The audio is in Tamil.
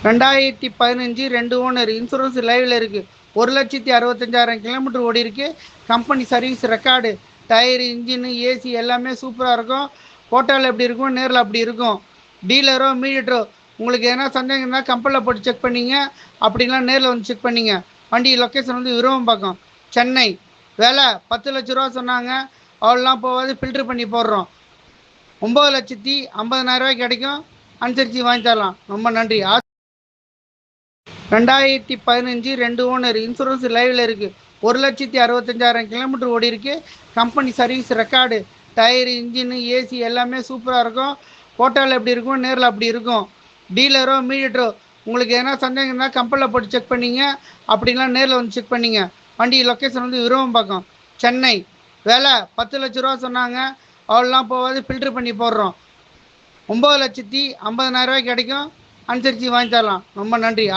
2015 2 ஓனர் இன்சூரன்ஸ் லைவ்ல இருக்கு. 1,65,000 கிலோமீட்டர் ஓடி இருக்கு. Company service record, tyre, engine, AC எல்லாமே சூப்பராக இருக்கும். ஃபோட்டோவில் எப்படி இருக்கும், நேரில் அப்படி இருக்கும். டீலரோ மீடியேட்டரோ உங்களுக்கு எதனா சந்தேகம் இருந்தால் கம்பெனியில் போட்டு செக் பண்ணிங்க, அப்படின்லாம் நேரில் வந்து செக் பண்ணிங்க. வண்டி லொக்கேஷன் வந்து விருவம்பாக்கம், சென்னை. விலை 10 லட்ச ரூபா சொன்னாங்க. அவ்வளோலாம் போகாது, ஃபில்டர் பண்ணி போடுறோம். 9,50,000 ரூபாய்க்கு கிடைக்கும். அனுசரித்து வாங்கி தரலாம். ரொம்ப நன்றி. 2015 2 ஓனர் இன்சூரன்ஸ் லைவ்ல இருக்கு. 1,65,000 கிலோமீட்டர் ஓடி இருக்கு. Company service record, tyre, engine, AC எல்லாமே சூப்பராக இருக்கும். ஃபோட்டோவில் எப்படி இருக்கும், நேரில் அப்படி இருக்கும். டீலரோ மீடியேட்டரோ உங்களுக்கு எதனா சந்தேகம் இருந்தால் கம்பெனியில் போட்டு செக் பண்ணிங்க, அப்படின்லாம் நேரில் வந்து செக் பண்ணிங்க. வண்டி லொக்கேஷன் வந்து விருவம்பாக்கம், சென்னை. விலை 10 லட்ச ரூபா சொன்னாங்க. அவ்வளோலாம் போகாது, ஃபில்டர் பண்ணி போடுறோம். 9,50,000 ரூபாய்க்கு கிடைக்கும். அனுசரித்து வாங்கி தரலாம். ரொம்ப நன்றி.